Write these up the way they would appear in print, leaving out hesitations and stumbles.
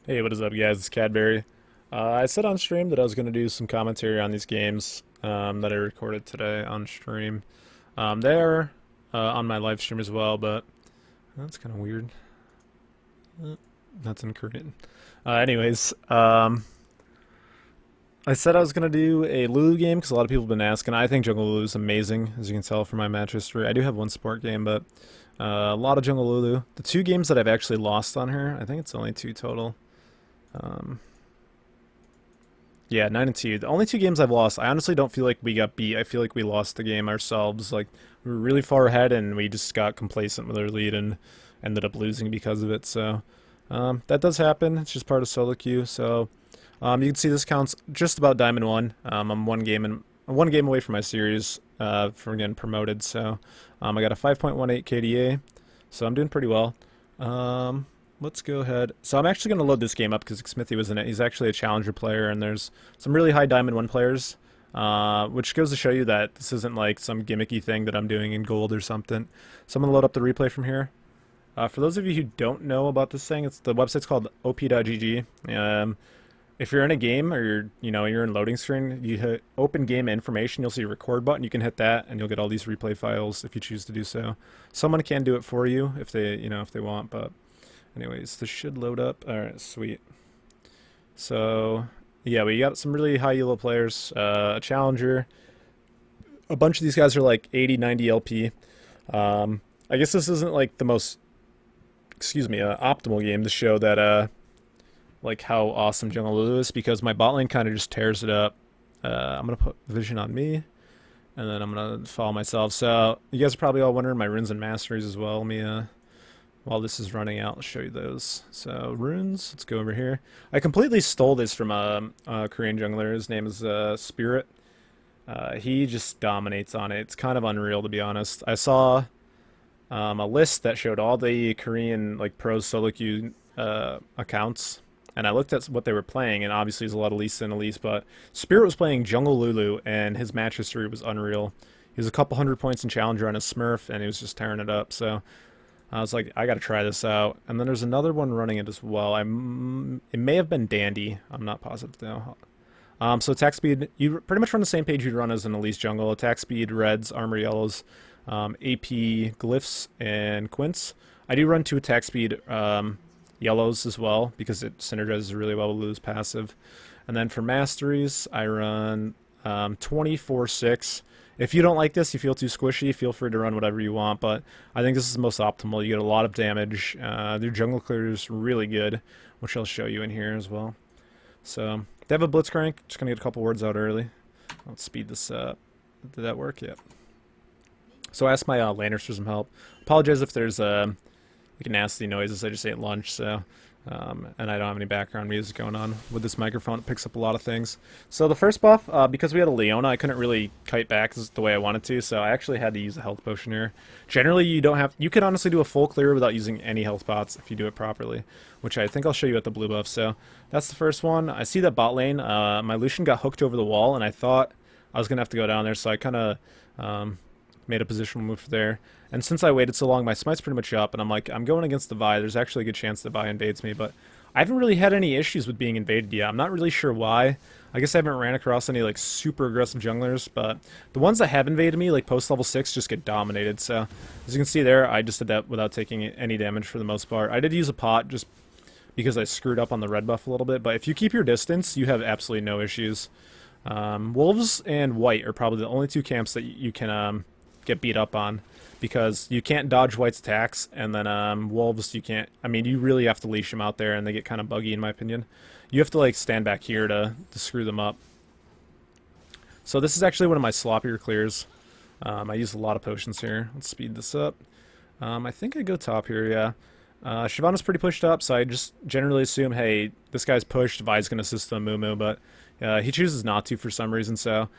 Hey, what is up, guys? It's Cadbury. I said on stream that I was going to do some commentary on these games that I recorded today on stream. They are on my live stream as well, but that's kind of weird. That's in Korean. Anyways, I said I was going to do a Lulu game because a lot of people have been asking. I think Jungle Lulu is amazing, as you can tell from my match history. I do have one sport game, but a lot of Jungle Lulu. The two games that I've actually lost on her, I think it's only two total. Um, yeah, 9-2. The only two games I've lost, I honestly don't feel like we got beat. I feel like we lost the game ourselves. Like, we were really far ahead and we just got complacent with our lead and ended up losing because of it. So, that does happen. It's just part of solo queue. So, you can see this counts just about Diamond 1. I'm one game away from my series from getting promoted. So, I got a 5.18 KDA. So, I'm doing pretty well. Let's go ahead. So I'm actually going to load this game up because Smithy was in it. He's actually a challenger player, and there's some really high Diamond 1 players, which goes to show you that this isn't like some gimmicky thing that I'm doing in gold or something. So I'm going to load up the replay from here. For those of you who don't know about this thing, the website's called op.gg. If you're in a game or you're in loading screen, you hit open game information, you'll see a record button. You can hit that, and you'll get all these replay files if you choose to do so. Someone can do it for you if they want, but anyways, this should load up. Alright, sweet. So, yeah, we got some really high elo players. A challenger. A bunch of these guys are like 80, 90 LP. I guess this isn't like the most, optimal game to show that, like how awesome Jungle Lulu is, because my bot lane kind of just tears it up. I'm going to put vision on me, and then I'm going to follow myself. So, you guys are probably all wondering my runes and masteries as well. Let me, while this is running out, I'll show you those. So, runes, let's go over here. I completely stole this from a Korean jungler. His name is Spirit. He just dominates on it. It's kind of unreal, to be honest. I saw a list that showed all the Korean like pros solo queue accounts, and I looked at what they were playing, and obviously there's a lot of Lisa and Elise, but Spirit was playing Jungle Lulu, and his match history was unreal. He was a couple hundred points in Challenger on his Smurf, and he was just tearing it up, so I was like, I gotta try this out. And then there's another one running it as well. It may have been Dandy. I'm not positive though. So attack speed, you pretty much run the same page you'd run as an Elise jungle. Attack speed, reds, armor yellows, AP glyphs, and quints. I do run 2 attack speed yellows as well because it synergizes really well with Lulu's passive. And then for masteries, I run 24-6. If you don't like this, you feel too squishy, feel free to run whatever you want, but I think this is the most optimal. You get a lot of damage. Their jungle clear is really good, which I'll show you in here as well. So, they have a Blitzcrank. Just going to get a couple words out early. Let's speed this up. Did that work? Yep. So I asked my landers for some help. Apologize if there's like nasty noises. I just ate lunch, so and I don't have any background music going on with this microphone. It picks up a lot of things. So the first buff, because we had a Leona, I couldn't really kite back the way I wanted to, so I actually had to use a health potion here. Generally, you can honestly do a full clear without using any health pots if you do it properly, which I think I'll show you at the blue buff. So that's the first one. I see that bot lane, my Lucian got hooked over the wall, and I thought I was going to have to go down there, so I kind of made a positional move there. And since I waited so long, my smite's pretty much up, and I'm like, I'm going against the Vi. There's actually a good chance the Vi invades me, but I haven't really had any issues with being invaded yet. I'm not really sure why. I guess I haven't ran across any like super aggressive junglers, but the ones that have invaded me, like post level 6, just get dominated. So as you can see there, I just did that without taking any damage for the most part. I did use a pot just because I screwed up on the red buff a little bit, but if you keep your distance, you have absolutely no issues. Wolves and White are probably the only 2 camps that you can get beat up on, because you can't dodge White's attacks, and then Wolves you can't. I mean, you really have to leash them out there, and they get kind of buggy in my opinion. You have to like stand back here to screw them up. So this is actually one of my sloppier clears. I use a lot of potions here. Let's speed this up. I think I go top here, yeah. Shyvana's pretty pushed up, so I just generally assume, hey, this guy's pushed, Vi's gonna assist the Moo, but he chooses not to for some reason, so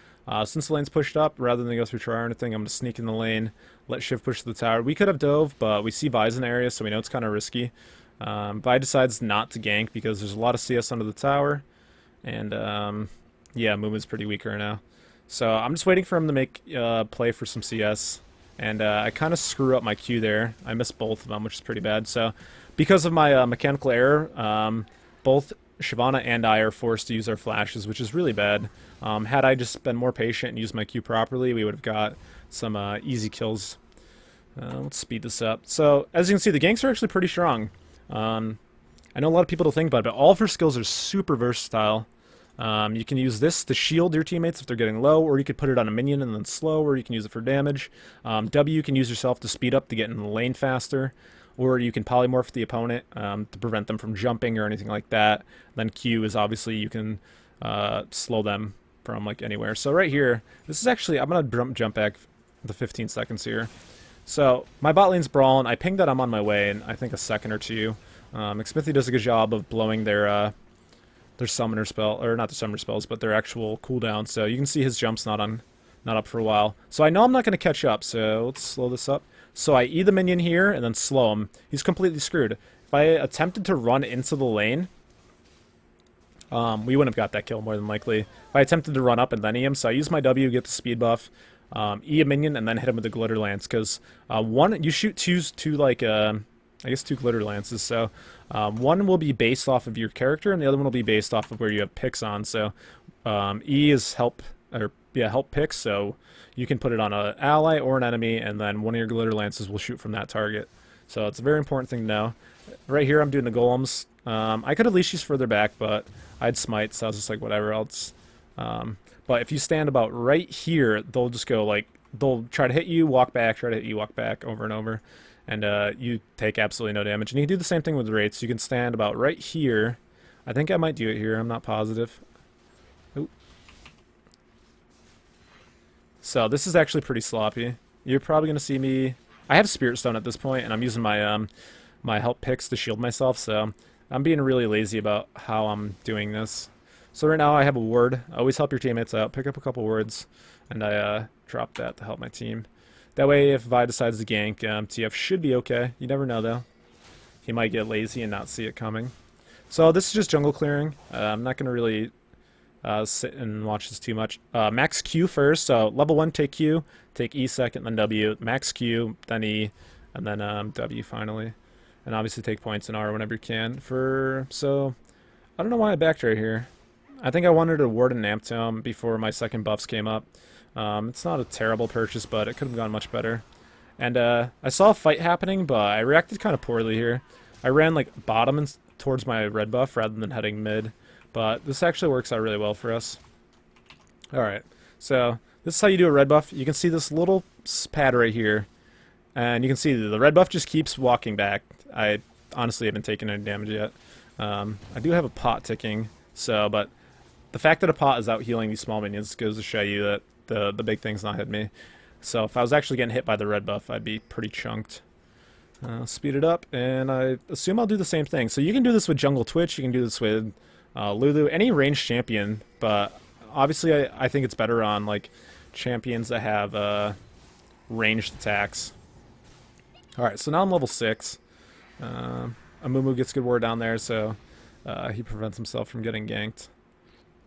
since the lane's pushed up, rather than go through try or anything, I'm going to sneak in the lane, let Shiv push to the tower. We could have dove, but we see Vi's in the area, so we know it's kind of risky. Vi decides not to gank because there's a lot of CS under the tower, and yeah, movement's pretty weak right now. So I'm just waiting for him to make play for some CS, and I kind of screw up my Q there. I missed both of them, which is pretty bad. So because of my mechanical error, both Shyvana and I are forced to use our flashes, which is really bad. Had I just been more patient and used my Q properly, we would have got some easy kills. Let's speed this up. So, as you can see, the ganks are actually pretty strong. I know a lot of people don't think about it, but all of her skills are super versatile. You can use this to shield your teammates if they're getting low, or you could put it on a minion and then slow, or you can use it for damage. W you can use yourself to speed up to get in the lane faster, or you can polymorph the opponent to prevent them from jumping or anything like that. Then Q is obviously you can slow them from like anywhere. So right here, this is actually, I'm going to jump back the 15 seconds here. So my bot lane's brawling. I pinged that I'm on my way in I think a second or two. McSmithy does a good job of blowing their summoner spell, or not the summoner spells, but their actual cooldown. So you can see his jump's not up for a while. So I know I'm not going to catch up, so let's slow this up. So I E the minion here and then slow him. He's completely screwed. If I attempted to run into the lane, we wouldn't have got that kill more than likely. If I attempted to run up and then E him, so I use my W, get the speed buff, E a minion, and then hit him with the glitter lance. Because you shoot two like I guess two glitter lances. So one will be based off of your character, and the other one will be based off of where you have picks on. So E is help picks. So you can put it on an ally or an enemy, and then one of your glitter lances will shoot from that target. So it's a very important thing to know. Right here, I'm doing the golems. I could have leashes further back, but I'd smite, so I was just like, whatever else. But if you stand about right here, they'll just go like, they'll try to hit you, walk back, try to hit you, walk back, over and over. And you take absolutely no damage. And you can do the same thing with wraiths. You can stand about right here. I think I might do it here. I'm not positive. Oop. So this is actually pretty sloppy. You're probably going to see me... I have Spirit Stone at this point, and I'm using my my help picks to shield myself. So I'm being really lazy about how I'm doing this. So right now I have a ward. Always help your teammates out. Pick up a couple wards. And I drop that to help my team. That way, if Vi decides to gank, TF should be okay. You never know, though. He might get lazy and not see it coming. So this is just jungle clearing. I'm not going to really sit and watch this too much. Max Q first. So level 1, take Q. Take E second, then W. Max Q, then E, and then W finally. And obviously take points in R whenever you can. So, I don't know why I backed right here. I think I wanted to ward an amp tome before my second buffs came up. It's not a terrible purchase, but it could have gone much better. And I saw a fight happening, but I reacted kind of poorly here. I ran like bottom and towards my red buff rather than heading mid. But this actually works out really well for us. Alright, so this is how you do a red buff. You can see this little pad right here. And you can see the red buff just keeps walking back. I honestly haven't taken any damage yet. I do have a pot ticking, but the fact that a pot is out healing these small minions goes to show you that the big thing's not hitting me. So if I was actually getting hit by the red buff, I'd be pretty chunked. Speed it up, and I assume I'll do the same thing. So you can do this with Jungle Twitch, you can do this with Lulu, any ranged champion, but obviously I think it's better on like champions that have ranged attacks. Alright, so now I'm level 6. Amumu gets good ward down there, so he prevents himself from getting ganked.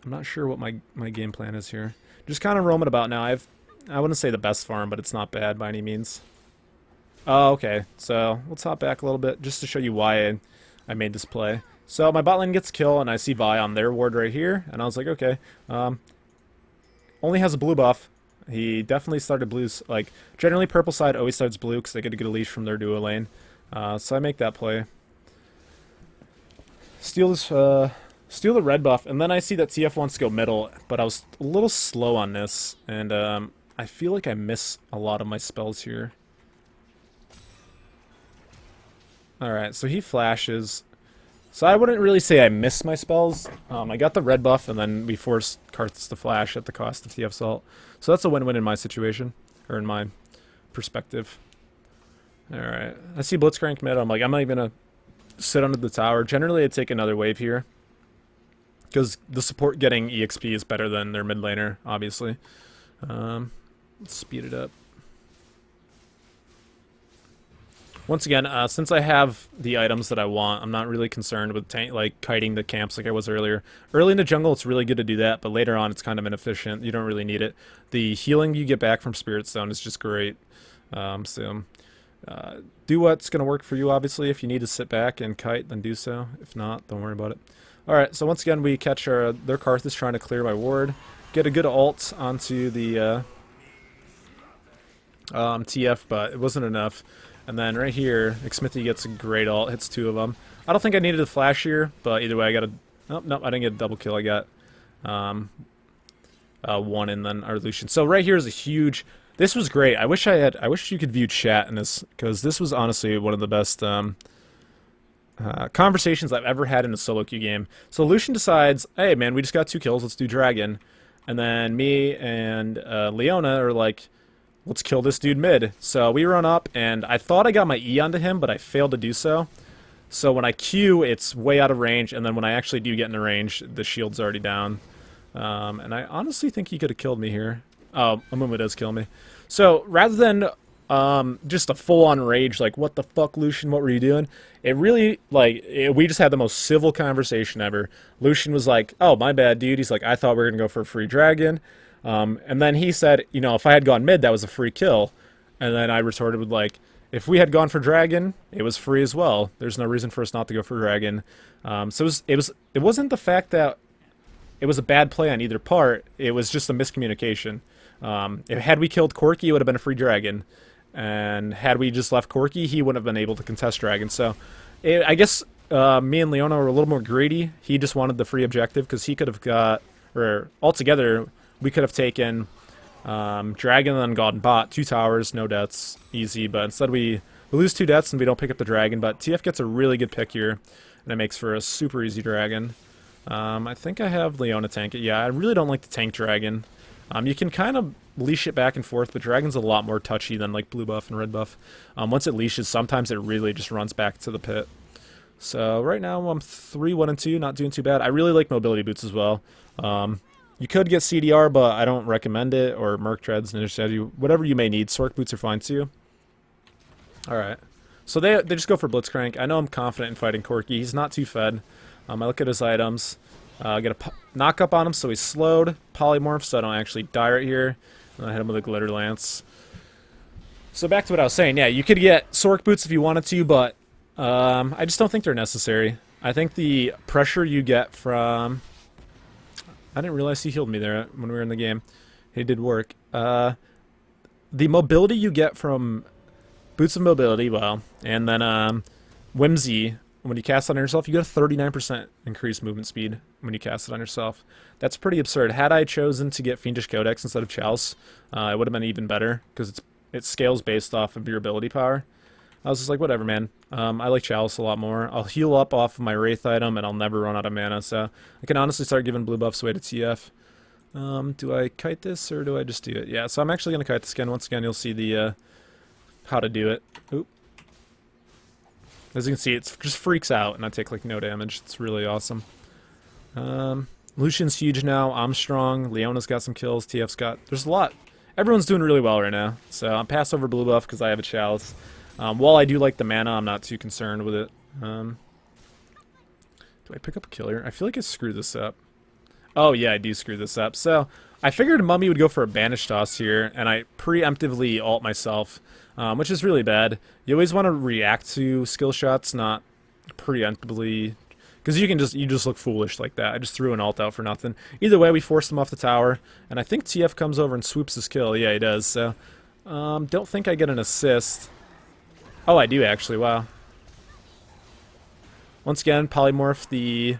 I'm not sure what my game plan is here. Just kind of roaming about now. I wouldn't say the best farm, but it's not bad by any means. Oh, okay. So let's hop back a little bit just to show you why I made this play. So my bot lane gets kill, and I see Vi on their ward right here, and I was like, okay. Only has a blue buff. He definitely started blues. Like, generally purple side always starts blue because they get to get a leash from their duo lane. So I make that play. Steal the red buff, and then I see that TF wants to go middle, but I was a little slow on this, and I feel like I miss a lot of my spells here. Alright, so he flashes. So I wouldn't really say I miss my spells. I got the red buff, and then we forced Karthus to flash at the cost of TF's ult. So that's a win-win in my situation, or in my perspective. Alright, I see Blitzcrank mid. I'm like, I'm not even going to sit under the tower. Generally, I'd take another wave here, because the support getting EXP is better than their mid laner, obviously. Let's speed it up. Once again, since I have the items that I want, I'm not really concerned with kiting the camps like I was earlier. Early in the jungle, it's really good to do that, but later on, it's kind of inefficient. You don't really need it. The healing you get back from Spirit Stone is just great. Do what's going to work for you, obviously. If you need to sit back and kite, then do so. If not, don't worry about it. Alright, so once again, we catch their Karthus trying to clear my ward. Get a good ult onto the TF, but it wasn't enough. And then right here, Xmithy gets a great ult, hits 2 of them. I don't think I needed a flash here, but either way, I got a... Oh, nope, I didn't get a double kill. I got one and then our Lucian. So right here is a huge... This was great. I wish you could view chat in this, because this was honestly one of the best conversations I've ever had in a solo queue game. So Lucian decides, hey man, we just got 2 kills, let's do Dragon. And then me and Leona are like, let's kill this dude mid. So we run up, and I thought I got my E onto him, but I failed to do so. So when I Q, it's way out of range, and then when I actually do get into range, the shield's already down. And I honestly think he could have killed me here. Oh, Amumu does kill me. So rather than just a full-on rage, like, what the fuck, Lucian, what were you doing? It really, like, we just had the most civil conversation ever. Lucian was like, oh, my bad, dude. He's like, I thought we were going to go for a free dragon. And then he said, you know, if I had gone mid, that was a free kill. And then I retorted with, like, if we had gone for dragon, it was free as well. There's no reason for us not to go for dragon. So it wasn't the fact that it was a bad play on either part. It was just a miscommunication. Had we killed Corki, it would have been a free dragon. And had we just left Corki, he wouldn't have been able to contest dragon. So I guess me and Leona were a little more greedy. He just wanted the free objective because he could have got, or altogether, we could have taken dragon and then gone bot. 2 towers, no deaths, easy. But instead we lose 2 deaths and we don't pick up the dragon. But TF gets a really good pick here, and it makes for a super easy dragon. I think I have Leona tank it. Yeah, I really don't like the tank dragon. You can kind of leash it back and forth, but dragon's a lot more touchy than like blue buff and red buff. Once it leashes, sometimes it really just runs back to the pit. So right now I'm 3-1-2, not doing too bad. I really like mobility boots as well. You could get CDR, but I don't recommend it, or Merc Treads, Ninja Strategy, whatever you may need. Sork boots are fine too. Alright. So they just go for Blitzcrank. I know I'm confident in fighting Corki. He's not too fed. I look at his items. Get a knock up on him, so he's slowed. Polymorph, so I don't actually die right here. And I hit him with a Glitter Lance. So back to what I was saying. Yeah, you could get Sork boots if you wanted to, but I just don't think they're necessary. I think the pressure you get from... I didn't realize he healed me there when we were in the game. It did work. The mobility you get from Boots of Mobility, well, and then Whimsy, when you cast it on yourself, you get a 39% increased movement speed when you cast it on yourself. That's pretty absurd. Had I chosen to get Fiendish Codex instead of Chalice, it would have been even better, because it scales based off of your ability power. I was just like, whatever, man. I like Chalice a lot more. I'll heal up off of my Wraith item, and I'll never run out of mana, so I can honestly start giving blue buffs away to TF. Do I kite this, or do I just do it? Yeah, so I'm actually going to kite this again. Once again, you'll see the how to do it. Oop. As you can see, it just freaks out, and I take, like, no damage. It's really awesome. Lucian's huge now. I'm strong. Leona's got some kills. TF's got... There's a lot. Everyone's doing really well right now. So I'm pass over blue buff because I have a Chalice. While I do like the mana, I'm not too concerned with it. Do I pick up a kill here? I feel like I screwed this up. Oh, yeah, I do screw this up. So I figured Mummy would go for a Banish Toss here, and I preemptively ult myself, which is really bad. You always want to react to skill shots, not preemptively, because you just look foolish like that. I just threw an ult out for nothing. Either way, we forced him off the tower, and I think TF comes over and swoops his kill. Yeah, he does. So don't think I get an assist. Oh, I do actually. Wow. Once again, polymorph the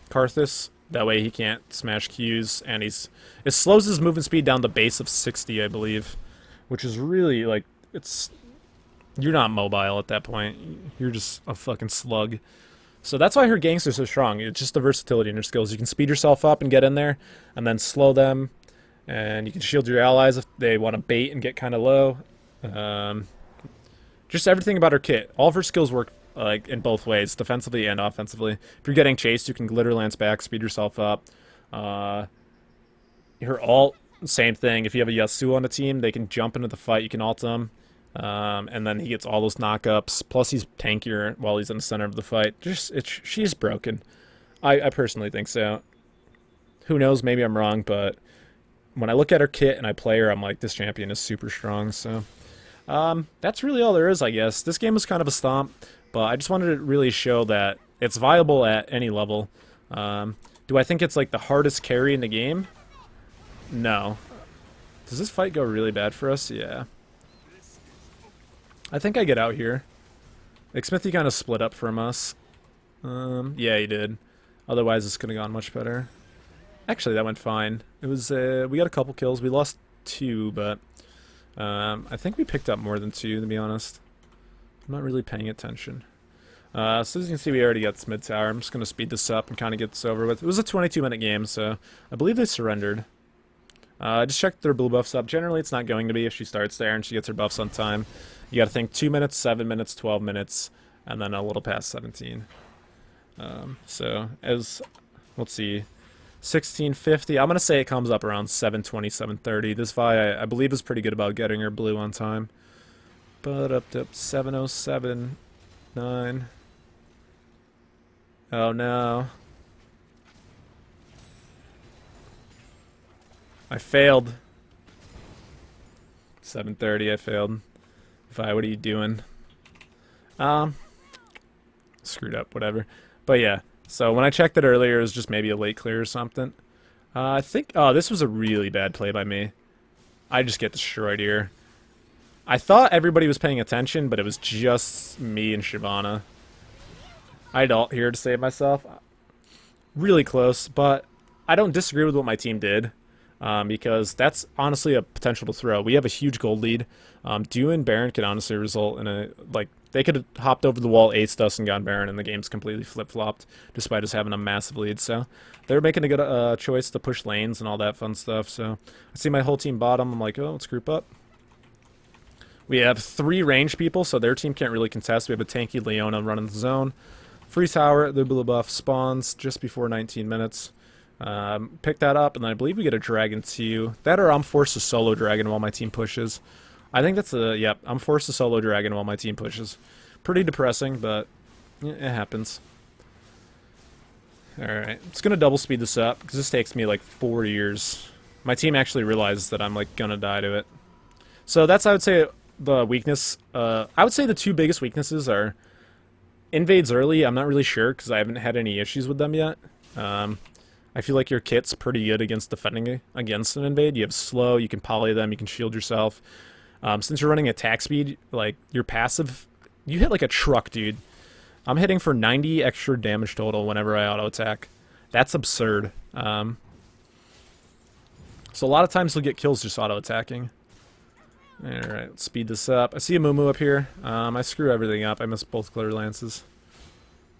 Karthus. That way he can't smash Qs, and it slows his movement speed down the base of 60, I believe, which is really, like, you're not mobile at that point. You're just a fucking slug. So that's why her ganks are so strong. It's just the versatility in her skills. You can speed yourself up and get in there, and then slow them, and you can shield your allies if they want to bait and get kind of low. Just everything about her kit. All of her skills work like in both ways, defensively and offensively. If you're getting chased, you can Glitter Lance back, speed yourself up. Her ult, same thing. If you have a Yasuo on the team, they can jump into the fight. You can ult him, and then he gets all those knockups. Plus, he's tankier while he's in the center of the fight. She's broken. I personally think so. Who knows? Maybe I'm wrong, but when I look at her kit and I play her, I'm like, this champion is super strong. So That's really all there is, I guess. This game was kind of a stomp, but I just wanted to really show that it's viable at any level. Do I think it's like the hardest carry in the game? No. Does this fight go really bad for us? Yeah. I think I get out here. Smithy kind of split up from us. Yeah, he did. Otherwise, this could have gone much better. Actually, that went fine. It was, we got a couple kills. We lost 2, but I think we picked up more than 2, to be honest. I'm not really paying attention. So as you can see, we already got this mid tower. I'm just going to speed this up and kind of get this over with. It was a 22-minute game, so I believe they surrendered. I just checked their blue buffs up. Generally, it's not going to be if she starts there and she gets her buffs on time. You got to think 2 minutes, 7 minutes, 12 minutes, and then a little past 17. So as, let's see, 1650. I'm going to say it comes up around 720, 730. This Vi, I believe, is pretty good about getting her blue on time. But up to 707, 9. Oh no. I failed. 730, I failed. Vi, what are you doing? Screwed up, whatever. But yeah, so when I checked it earlier, it was just maybe a late clear or something. I think, oh, this was a really bad play by me. I just get destroyed here. I thought everybody was paying attention, but it was just me and Shyvana. I had ult here to save myself. Really close, but I don't disagree with what my team did. Because that's honestly a potential to throw. We have a huge gold lead. Dew and Baron could honestly result in a, like, they could have hopped over the wall, aced us, and gone Baron, and the game's completely flip-flopped, despite us having a massive lead. So they're making a good choice to push lanes and all that fun stuff. So I see my whole team bottom. I'm like, oh, let's group up. We have 3 range people, so their team can't really contest. We have a tanky Leona running the zone. Free tower, the blue buff spawns just before 19 minutes. Pick that up, and then I believe we get a dragon too. That or I'm forced to solo dragon while my team pushes. I think that's a, yep, I'm forced to solo dragon while my team pushes. Pretty depressing, but it happens. Alright, it's going to double speed this up, because this takes me like 4 years. My team actually realizes that I'm like going to die to it. So that's, I would say, the weakness. I would say the 2 biggest weaknesses are invades early. I'm not really sure, because I haven't had any issues with them yet. I feel like your kit's pretty good against defending against an invade. You have slow, you can poly them, you can shield yourself. Since you're running attack speed, like, your passive, you hit like a truck, dude. I'm hitting for 90 extra damage total whenever I auto-attack. That's absurd. So a lot of times you'll get kills just auto-attacking. Alright, let's speed this up. I see a Mumu up here. I screw everything up. I miss both clear lances.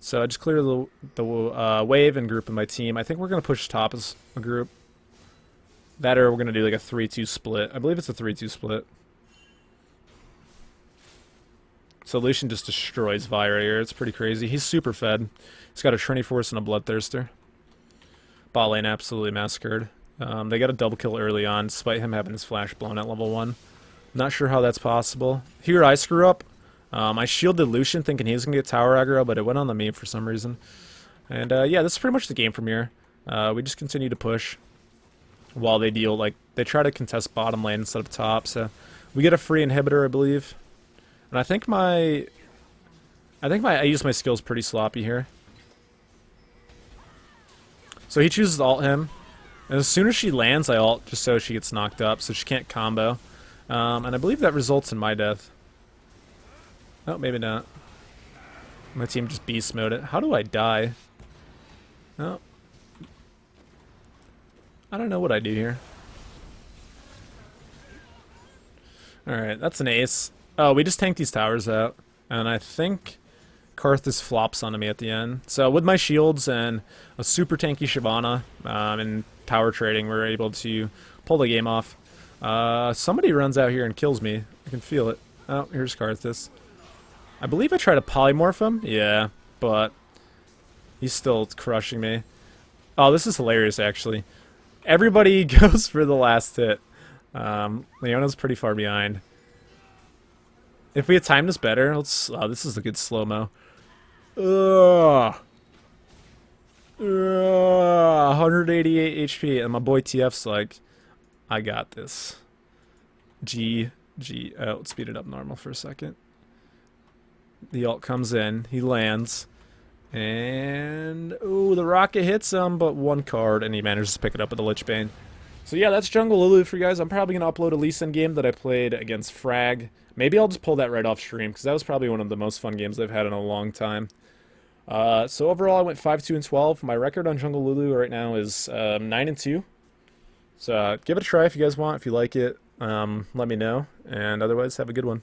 So I just clear the wave and group in my team. I think we're going to push top as a group. That or we're going to do like a 3-2 split. I believe it's a 3-2 split. So Lucian just destroys Vi right here. It's pretty crazy. He's super fed. He's got a Trinity Force and a Bloodthirster. Bot lane absolutely massacred. They got a double kill early on, despite him having his flash blown at level 1. Not sure how that's possible. Here I screw up. I shielded Lucian thinking he was going to get tower aggro, but it went on the me for some reason. And yeah, this is pretty much the game from here. We just continue to push while they deal, like, they try to contest bottom lane instead of top, so we get a free inhibitor, I believe. And I think I use my skills pretty sloppy here. So he chooses to ult him. And as soon as she lands, I ult just so she gets knocked up, so she can't combo. And I believe that results in my death. Oh, maybe not. My team just beast mode it. How do I die? Oh. I don't know what I do here. Alright, that's an ace. Oh, we just tanked these towers out. And I think Karthus flops onto me at the end. So with my shields and a super tanky Shyvana and power trading, we're able to pull the game off. Somebody runs out here and kills me. I can feel it. Oh, here's Karthus. I believe I tried to polymorph him. Yeah, but he's still crushing me. Oh, this is hilarious, actually. Everybody goes for the last hit. Leona's pretty far behind. If we had timed this better, let's... Oh, this is a good slow-mo. 188 HP, and my boy TF's like, I got this. GG. G. Oh, let's speed it up normal for a second. The ult comes in. He lands. And, ooh, the rocket hits him, but one card, and he manages to pick it up with the Lich Bane. So yeah, that's Jungle Lulu for you guys. I'm probably going to upload a Lee Sin game that I played against Frag. Maybe I'll just pull that right off stream, because that was probably one of the most fun games I've had in a long time. So overall, I went 5-2-12. My record on Jungle Lulu right now is 9-2. So give it a try if you guys want. If you like it, let me know. And otherwise, have a good one.